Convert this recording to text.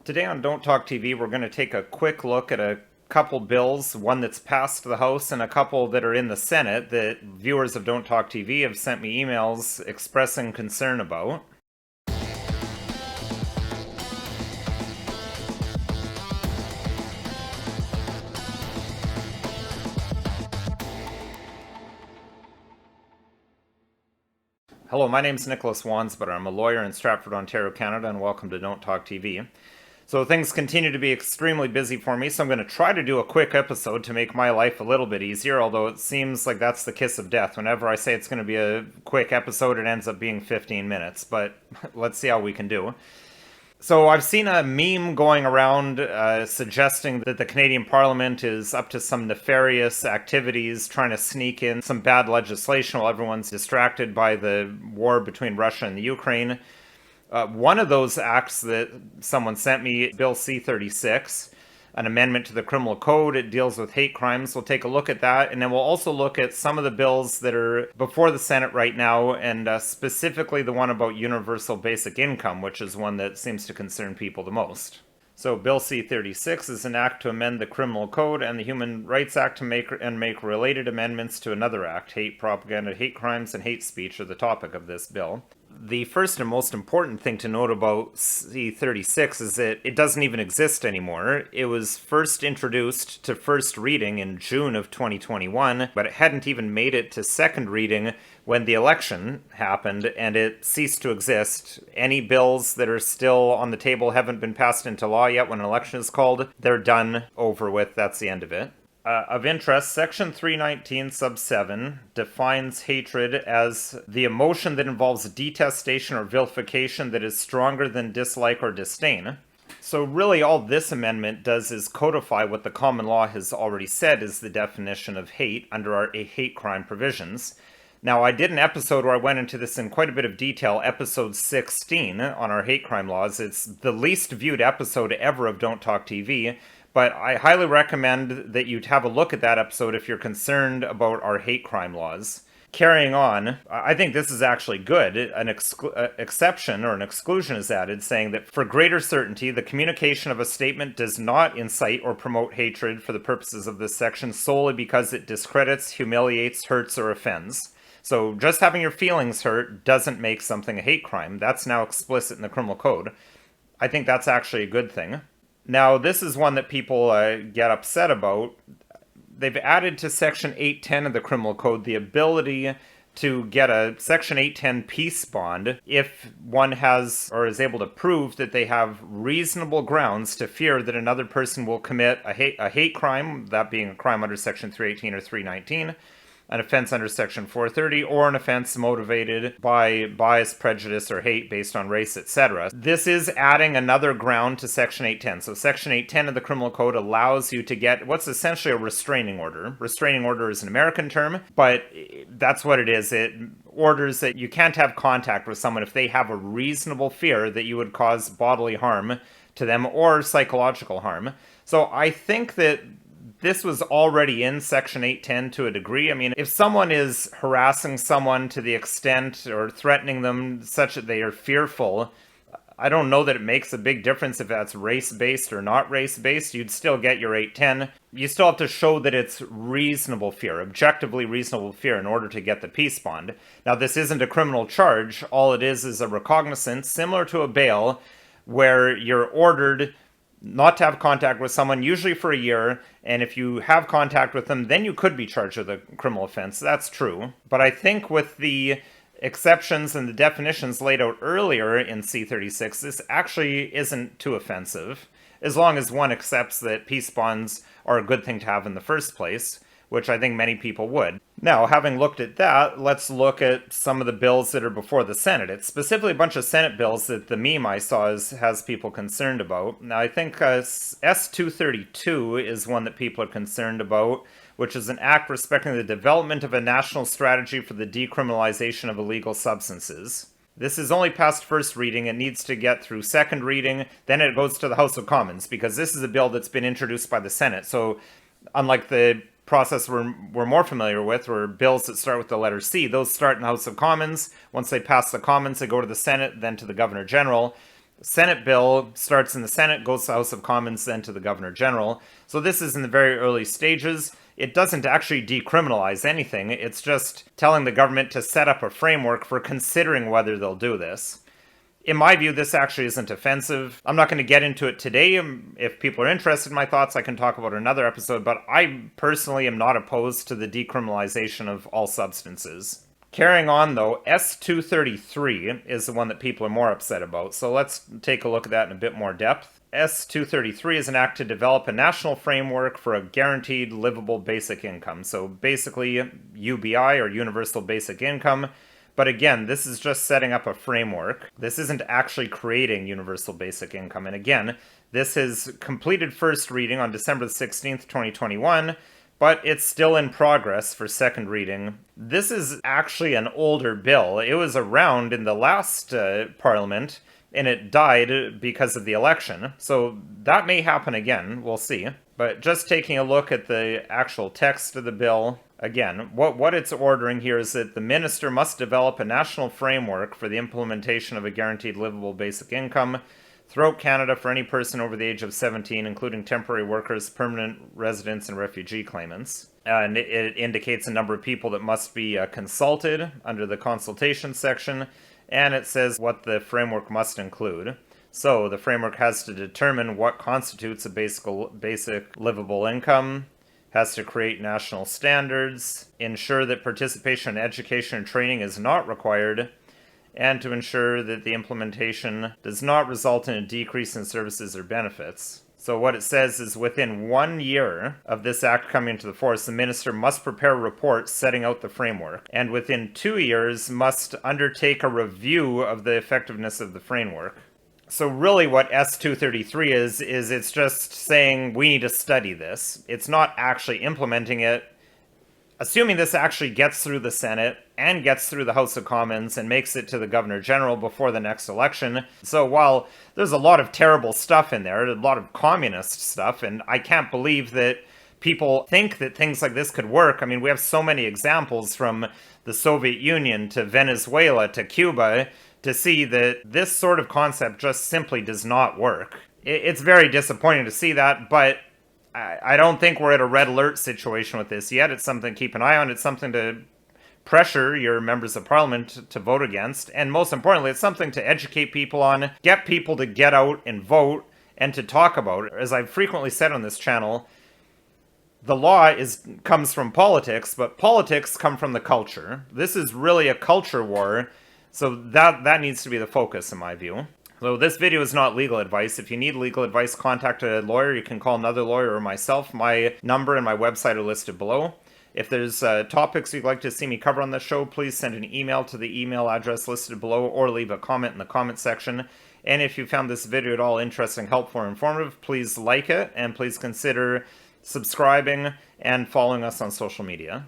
Today on Don't Talk TV, we're going to take a quick look at a couple bills, one that's passed the House and a couple that are in the Senate that viewers of Don't Talk TV have sent me emails expressing concern about. Hello, my name's Nicholas Wansbutter. I'm a lawyer in Stratford, Ontario, Canada, and welcome to Don't Talk TV. So things continue to be extremely busy for me, so I'm going to try to do a quick episode to make my life a little bit easier, although it seems like that's the kiss of death. Whenever I say it's going to be a quick episode, it ends up being 15 minutes, but let's see how we can do. So I've seen a meme going around suggesting that the Canadian Parliament is up to some nefarious activities, trying to sneak in some bad legislation while everyone's distracted by the war between Russia and the Ukraine. One of those acts that someone sent me, Bill C-36, an amendment to the criminal code. It deals with hate crimes. We'll take a look at that, and then we'll also look at some of the bills that are before the Senate right now, and specifically the one about universal basic income, which is one that seems to concern people the most. So Bill C-36 is an act to amend the Criminal Code and the Human Rights Act to make related amendments to another act. Hate propaganda, hate crimes, and hate speech are the topic of this bill. The first and most important thing to note about C-36 is that it doesn't even exist anymore. It was first introduced to first reading in June of 2021, but it hadn't even made it to second reading when the election happened, and it ceased to exist. Any bills that are still on the table haven't been passed into law yet when an election is called. They're done, over with, that's the end of it. Of interest, Section 319 sub 7 defines hatred as the emotion that involves detestation or vilification that is stronger than dislike or disdain. So really all this amendment does is codify what the common law has already said is the definition of hate under our hate crime provisions. Now, I did an episode where I went into this in quite a bit of detail, episode 16 on our hate crime laws. It's the least viewed episode ever of Don't Talk TV. But I highly recommend that you have a look at that episode if you're concerned about our hate crime laws. Carrying on, I think this is actually good. An exception or an exclusion is added saying that for greater certainty, the communication of a statement does not incite or promote hatred for the purposes of this section solely because it discredits, humiliates, hurts, or offends. So just having your feelings hurt doesn't make something a hate crime. That's now explicit in the criminal code. I think that's actually a good thing. Now, this is one that people get upset about. They've added to Section 810 of the Criminal Code the ability to get a Section 810 peace bond if one has or is able to prove that they have reasonable grounds to fear that another person will commit a hate crime, that being a crime under Section 318 or 319, an offense under Section 430, or an offense motivated by bias, prejudice, or hate based on race, etc. This is adding another ground to Section 810. So Section 810 of the Criminal Code allows you to get what's essentially a restraining order. Restraining order is an American term, but that's what it is. It orders that you can't have contact with someone if they have a reasonable fear that you would cause bodily harm to them or psychological harm. So I think that this was already in Section 810 to a degree. I mean, if someone is harassing someone to the extent or threatening them such that they are fearful, I don't know that it makes a big difference if that's race-based or not race-based. You'd still get your 810. You still have to show that it's reasonable fear, objectively reasonable fear, in order to get the peace bond. Now, this isn't a criminal charge. All it is a recognizance, similar to a bail, where you're ordered not to have contact with someone, usually for a year, and if you have contact with them, then you could be charged with a criminal offense. That's true. But I think with the exceptions and the definitions laid out earlier in C-36, this actually isn't too offensive, as long as one accepts that peace bonds are a good thing to have in the first place, which I think many people would. Now, having looked at that, let's look at some of the bills that are before the Senate. It's specifically a bunch of Senate bills that the meme I saw has people concerned about. Now, I think S-232 is one that people are concerned about, which is an act respecting the development of a national strategy for the decriminalization of illegal substances. This is only past first reading. It needs to get through second reading. Then it goes to the House of Commons, because this is a bill that's been introduced by the Senate. So, unlike the process we're more familiar with, or bills that start with the letter C, those start in the House of Commons. Once they pass the Commons, they go to the Senate, then to the Governor General. Senate bill starts in the Senate, goes to the House of Commons, then to the Governor General. So this is in the very early stages. It doesn't actually decriminalize anything. It's just telling the government to set up a framework for considering whether they'll do this. In my view, this actually isn't offensive. I'm not going to get into it today. If people are interested in my thoughts, I can talk about another episode, but I personally am not opposed to the decriminalization of all substances. Carrying on, though, S233 is the one that people are more upset about, so let's take a look at that in a bit more depth. S233 is an act to develop a national framework for a guaranteed livable basic income. So basically, UBI, or Universal Basic Income. But again, this is just setting up a framework. This isn't actually creating universal basic income. And again, this has completed first reading on December 16th, 2021, but it's still in progress for second reading. This is actually an older bill. It was around in the last parliament, and it died because of the election. So that may happen again, we'll see. But just taking a look at the actual text of the bill, again, what it's ordering here is that the minister must develop a national framework for the implementation of a guaranteed livable basic income throughout Canada for any person over the age of 17, including temporary workers, permanent residents, and refugee claimants. And it indicates a number of people that must be consulted under the consultation section, and it says what the framework must include. So the framework has to determine what constitutes a basic livable income, has to create national standards, ensure that participation in education and training is not required, and to ensure that the implementation does not result in a decrease in services or benefits. So what it says is within 1 year of this act coming into force, the minister must prepare a report setting out the framework, and within 2 years must undertake a review of the effectiveness of the framework. So really what S233 is it's just saying we need to study this. It's not actually implementing it. Assuming this actually gets through the Senate and gets through the House of Commons and makes it to the Governor General before the next election. So while there's a lot of terrible stuff in there, a lot of communist stuff, and I can't believe that people think that things like this could work. I mean, we have so many examples from the Soviet Union to Venezuela to Cuba to see that this sort of concept just simply does not work. It's very disappointing to see that, but I don't think we're at a red alert situation with this yet. It's something to keep an eye on. It's something to pressure your members of parliament to vote against. And most importantly, it's something to educate people on, get people to get out and vote, and to talk about it. As I've frequently said on this channel, the law comes from politics, but politics come from the culture. This is really a culture war. So that needs to be the focus, in my view. So this video is not legal advice. If you need legal advice, contact a lawyer. You can call another lawyer or myself. My number and my website are listed below. If there's topics you'd like to see me cover on the show, please send an email to the email address listed below or leave a comment in the comment section. And if you found this video at all interesting, helpful, or informative, please like it, and please consider subscribing and following us on social media.